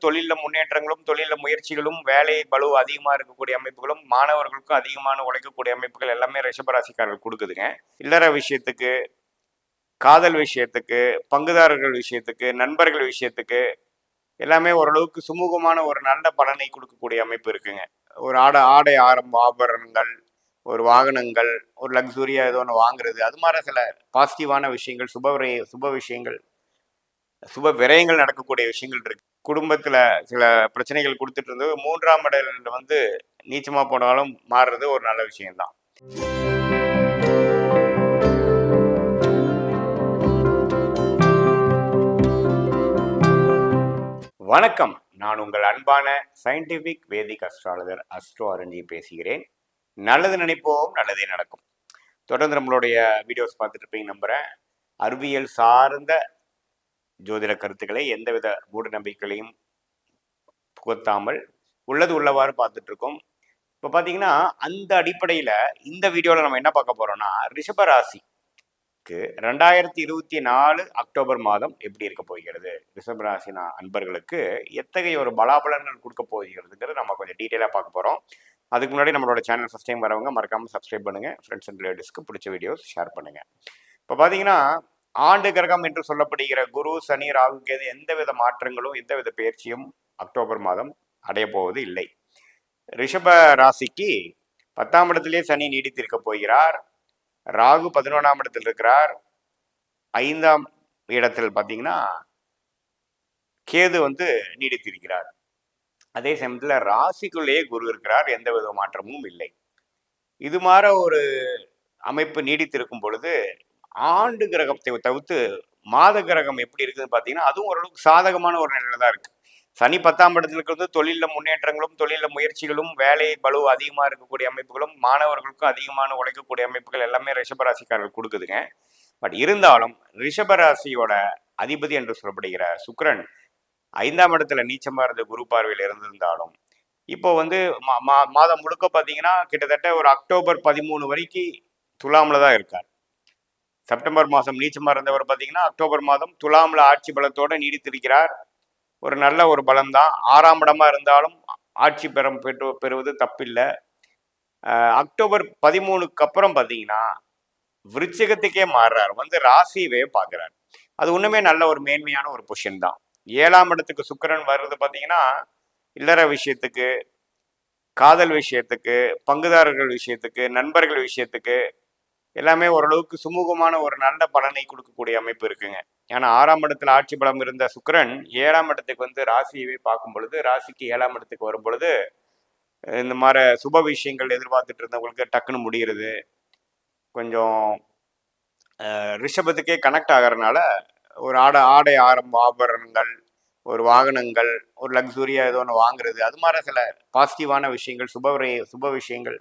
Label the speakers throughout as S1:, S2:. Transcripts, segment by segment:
S1: தொழிலில் முன்னேற்றங்களும் தொழிலில் முயற்சிகளும் வேலை பளு அதிகமாக இருக்கக்கூடிய அமைப்புகளும் மாணவர்களுக்கும் அதிகமான உழைக்கக்கூடிய அமைப்புகள் எல்லாமே ரிஷபராசிக்காரர்கள் கொடுக்குதுங்க. இல்லற விஷயத்துக்கு, காதல் விஷயத்துக்கு, பங்குதாரர்கள் விஷயத்துக்கு, நண்பர்கள் விஷயத்துக்கு எல்லாமே ஓரளவுக்கு சுமூகமான ஒரு நல்ல பலனை கொடுக்கக்கூடிய அமைப்பு இருக்குங்க. ஒரு ஆடை ஆபரணங்கள், ஒரு வாகனங்கள், ஒரு லக்ஸுரியா ஏதோ ஒன்று வாங்குறது, அது மாதிரி சில பாசிட்டிவான விஷயங்கள், சுப விஷயங்கள், சுப விரயங்கள் நடக்கக்கூடிய விஷயங்கள் இருக்கு. குடும்பத்துல சில பிரச்சனைகள் கொடுத்துட்டு இருந்தது 3ஆம் இடத்துல வந்து நீச்சமா போனாலும் மாறுறது ஒரு நல்ல விஷயம்தான். வணக்கம், நான் உங்கள் அன்பான சயின்டிபிக் வேதிக் அஸ்ட்ராலஜர் அஸ்ட்ரோ அரஞ்சி பேசுகிறேன். நல்லது நினைப்போம், நல்லதே நடக்கும். தொடர்ந்து நம்மளுடைய வீடியோஸ் பார்த்துட்டு இருப்பீங்க நம்புறேன். அறிவியல் சார்ந்த ஜோதிட கருத்துக்களை எந்தவித மூட நம்பிக்கைகளையும் புகுத்தாமல் உள்ளது உள்ளவாறு பார்த்துட்டு இருக்கோம். இப்போ பார்த்தீங்கன்னா அந்த அடிப்படையில் இந்த வீடியோவில் நம்ம என்ன பார்க்க போறோம்னா, ரிஷபராசிக்கு 2024 அக்டோபர் மாதம் எப்படி இருக்க போகிறது, ரிஷபராசி அன்பர்களுக்கு எத்தகைய ஒரு பலாபலன்கள் கொடுக்க போகிறதுங்கிறது நம்ம கொஞ்சம் டீட்டெயிலாக பார்க்க போகிறோம். அதுக்கு முன்னாடி நம்மளோட சேனல் ஃபஸ்ட் டைம் வரவங்க மறக்காமல் சப்ஸ்கிரைப் பண்ணுங்கள், ஃப்ரெண்ட்ஸ் அண்ட் ரிலேட்டிவ்ஸ்க்கு பிடிச்ச வீடியோஸ் ஷேர் பண்ணுங்கள். இப்போ பார்த்தீங்கன்னா ஆண்டு கிரகம் என்று சொல்லப்படுகிற குரு, சனி, ராகு, கேது எந்தவித மாற்றங்களும் எந்தவித பயிற்சியும் அக்டோபர் மாதம் அடைய போவது இல்லை. ரிஷப ராசிக்கு 10ஆம் இடத்திலே சனி நீடித்திருக்க போகிறார். ராகு 11ஆம் இடத்தில் இருக்கிறார். 5ஆம் இடத்தில் பார்த்தீங்கன்னா கேது வந்து நீடித்திருக்கிறார். அதே சமயத்தில் ராசிக்குள்ளேயே குரு இருக்கிறார், எந்த வித மாற்றமும் இல்லை. இது மாதிரி ஒரு அமைப்பு நீடித்திருக்கும் பொழுது ஆண்டு கிரகத்தை தவிர்த்து மாத கிரகம் எப்படி இருக்குதுன்னு பார்த்தீங்கன்னா அதுவும் ஓரளவுக்கு சாதகமான ஒரு நிலையில தான் இருக்கு. சனி 10ஆம் இடத்துல இருக்கிறது தொழிலில் முன்னேற்றங்களும் தொழிலில் முயற்சிகளும் வேலை பளு அதிகமாக இருக்கக்கூடிய அமைப்புகளும் மாணவர்களுக்கும் அதிகமான உழைக்கக்கூடிய அமைப்புகள் எல்லாமே ரிஷபராசிக்காரர்கள் கொடுக்குதுங்க. பட் இருந்தாலும் ரிஷபராசியோட அதிபதி என்று சொல்லப்படுகிற சுக்கிரன் 5ஆம் இடத்துல நீச்சமாக இருந்த குரு பார்வையில் இருந்திருந்தாலும் இப்போ வந்து மாதம் முழுக்க பார்த்தீங்கன்னா கிட்டத்தட்ட ஒரு அக்டோபர் 13 வரைக்கும் துலாமில் தான் இருக்கார். செப்டம்பர் மாதம் நீச்சமாக இருந்தவர் பார்த்தீங்கன்னா அக்டோபர் மாதம் துலாமில் ஆட்சி பலத்தோடு நீடித்திருக்கிறார். ஒரு நல்ல ஒரு பலம் தான். 6ஆம் இடமா இருந்தாலும் ஆட்சி பெறுவது தப்பில்லை. அக்டோபர் 13க்கு அப்புறம் பார்த்தீங்கன்னா விருச்சிகத்துக்கே மாறுறார், வந்து ராசியவே பார்க்குறார். அது ஒன்றுமே நல்ல ஒரு மேன்மையான ஒரு பொசிஷன் தான். 7ஆம் இடத்துக்கு சுக்கிரன் வர்றது பார்த்தீங்கன்னா இல்லற விஷயத்துக்கு, காதல் விஷயத்துக்கு, பங்குதாரர்கள் விஷயத்துக்கு, நண்பர்கள் விஷயத்துக்கு எல்லாமே ஓரளவுக்கு சுமூகமான ஒரு நல்ல பலனை கொடுக்கக்கூடிய அமைப்பு இருக்குங்க. ஏன்னா 6ஆம் இடத்துல ஆட்சி பலம் இருந்த சுக்கிரன் 7ஆம் இடத்துக்கு வந்து ராசியவே பார்க்கும் பொழுது, ராசிக்கு 7ஆம் இடத்துக்கு வரும் பொழுது இந்த மாதிரி சுப விஷயங்கள் எதிர்பார்த்துட்டு இருந்தவங்களுக்கு டக்குன்னு முடிகிறது. கொஞ்சம் ரிஷபத்துக்கே கனெக்ட் ஆகிறதுனால ஒரு ஆடை ஆபரணங்கள், ஒரு வாகனங்கள், ஒரு லக்ஸுரியா ஏதோ ஒன்று வாங்குறது, அது மாதிரி சில பாசிட்டிவான விஷயங்கள், சுப விஷயங்கள்,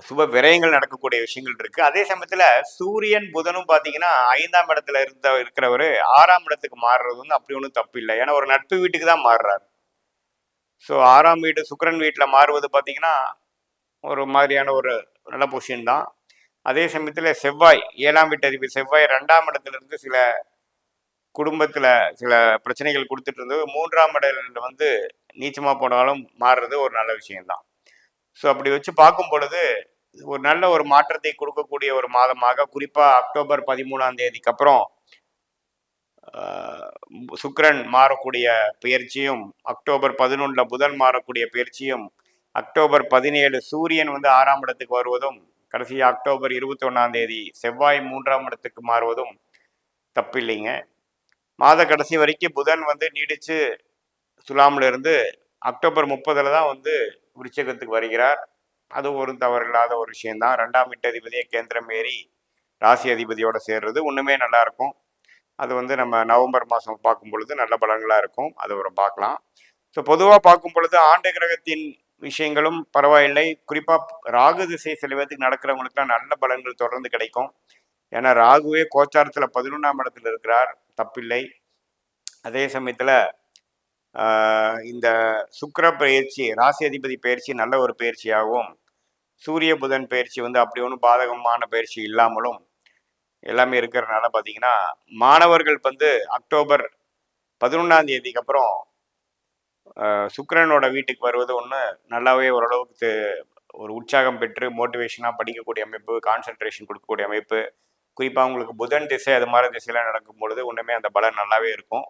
S1: சுப விரயங்கள் நடக்கக்கூடிய விஷயங்கள் இருக்கு. அதே சமயத்துல சூரியன் புதனும் பாத்தீங்கன்னா 5ஆம் இடத்துல இருக்கிறவரு 6ஆம் இடத்துக்கு மாறுறது வந்து அப்படி ஒன்றும் தப்பு இல்லை. ஏன்னா ஒரு நட்பு வீட்டுக்கு தான் மாறுறாரு. ஸோ 6ஆம் வீடு சுக்கிரன் வீட்டில் மாறுவது பார்த்தீங்கன்னா ஒரு மாதிரியான ஒரு நல்ல பொசிஷன் தான். அதே சமயத்தில் செவ்வாய் 7ஆம் வீட்டு அதிபதி செவ்வாய் 2ஆம் இடத்துல இருந்து சில குடும்பத்தில் சில பிரச்சனைகள் கொடுத்துட்டு இருந்தது 3ஆம் இடத்துல வந்து நீச்சமாக போனாலும் மாறுறது ஒரு நல்ல விஷயம்தான். ஸோ அப்படி வச்சு பார்க்கும் பொழுது ஒரு நல்ல ஒரு மாற்றத்தை கொடுக்கக்கூடிய ஒரு மாதமாக, குறிப்பாக அக்டோபர் 13ஆம் தேதிக்கு அப்புறம் சுக்கிரன் மாறக்கூடிய பயிற்சியும், அக்டோபர் 11 புதன் மாறக்கூடிய பயிற்சியும், அக்டோபர் 17 சூரியன் வந்து 6ஆம் இடத்துக்கு வருவதும், கடைசியாக அக்டோபர் 21ஆம் தேதி செவ்வாய் 3ஆம் இடத்துக்கு மாறுவதும் தப்பில்லைங்க. மாத கடைசி வரைக்கும் புதன் வந்து நீடிச்சு துலாமில் இருந்து அக்டோபர் 30 தான் வந்து விருச்சிகத்துக்கு வருகிறார். அது ஒரு தவறில்லாத ஒரு விஷயம்தான். 2ஆம் வீட்டு அதிபதியை கேந்திரம் ஏறி ராசி அதிபதியோட சேர்றது ஒன்றுமே நல்லா இருக்கும். அது வந்து நம்ம நவம்பர் மாதம் பார்க்கும் பொழுது நல்ல பலன்களாக இருக்கும். அது ஒரு பார்க்கலாம். ஸோ பொதுவாக பார்க்கும் பொழுது ஆண்டு கிரகத்தின் விஷயங்களும் பரவாயில்லை. குறிப்பாக ராகு திசை சில பேருக்கு நடக்கிறவங்களுக்குலாம் நல்ல பலன்கள் தொடர்ந்து கிடைக்கும். ஏன்னா ராகுவே கோச்சாரத்தில் 11ஆம் இடத்துல இருக்கிறார், தப்பில்லை. அதே சமயத்தில் இந்த சுக்கிர பயிற்சி, ராசி அதிபதி பயிற்சி நல்ல ஒரு பயிற்சியாகவும், சூரிய புதன் பயிற்சி வந்து அப்படி ஒன்றும் பாதகமான பயிற்சி இல்லாமலும் எல்லாமே இருக்கிறதுனால பார்த்தீங்கன்னா மாணவர்கள் வந்து அக்டோபர் 11ஆம் தேதிக்கு அப்புறம் சுக்கிரனோட வீட்டுக்கு வருவது ஒன்று நல்லாவே ஓரளவுக்கு ஒரு உற்சாகம் பெற்று மோட்டிவேஷனாக படிக்கக்கூடிய அமைப்பு, கான்சென்ட்ரேஷன் கொடுக்கக்கூடிய அமைப்பு, குறிப்பாக உங்களுக்கு புதன் திசை அது மாதிரி திசையெல்லாம் நடக்கும் பொழுது ஒன்றுமே அந்த பலன் நல்லாவே இருக்கும்.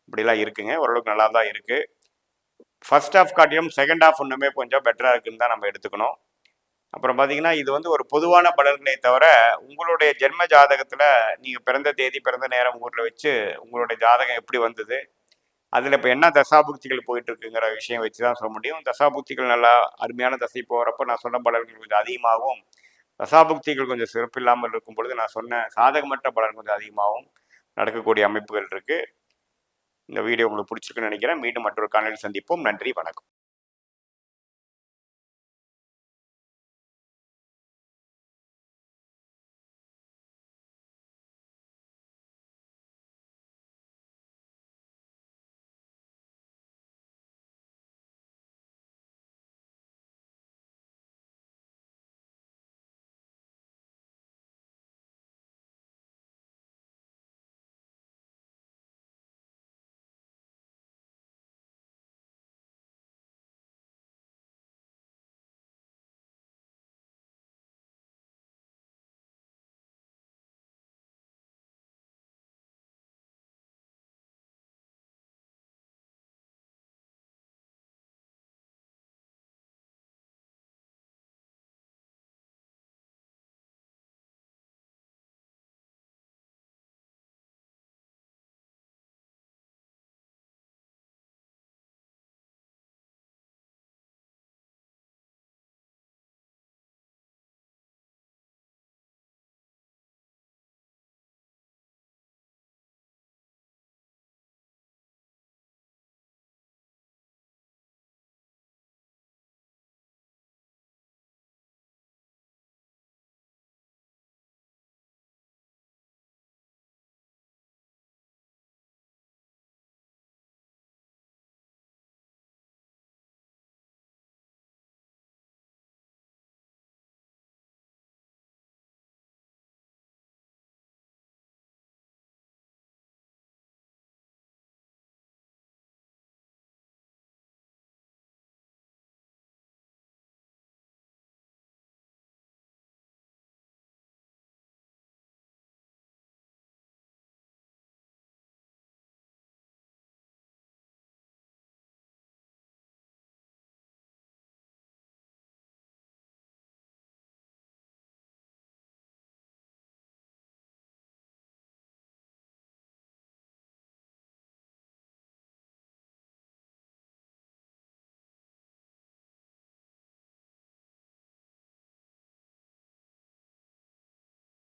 S1: இப்படிலாம் இருக்குங்க, ஓரளவுக்கு நல்லா தான் இருக்குது. ஃபர்ஸ்ட் ஹாஃப் காட்டியும் செகண்ட் ஹாஃப் ஒன்றுமே கொஞ்சம் பெட்டராக இருக்குன்னு தான் நம்ம எடுத்துக்கணும். அப்புறம் பார்த்தீங்கன்னா இது வந்து ஒரு பொதுவான பலன்களே தவிர உங்களுடைய ஜென்ம ஜாதகத்தில் நீங்கள் பிறந்த தேதி பிறந்த நேரம் ஊரில் வச்சு உங்களுடைய ஜாதகம் எப்படி வந்தது, அதில் இப்போ என்ன தசாபுக்திகள் போயிட்டு இருக்குங்கிற விஷயம் வச்சு தான் சொல்ல முடியும். தசாபுக்திகள் நல்லா அருமையான தசை போகிறப்ப நான் சொன்ன பலன்கள் கொஞ்சம் அதிகமாகவும், தசாபுக்திகள் கொஞ்சம் சிறப்பு இல்லாமல் இருக்கும் பொழுது நான் சொன்ன சாதகமற்ற பலன் கொஞ்சம் அதிகமாகவும் நடக்கக்கூடிய அமைப்புகள் இருக்குது. இந்த வீடியோ உங்களுக்கு பிடிச்சிருக்குன்னு நினைக்கிறேன். மீண்டும் மற்றொரு காணொலியில் சந்திப்போம். நன்றி, வணக்கம்.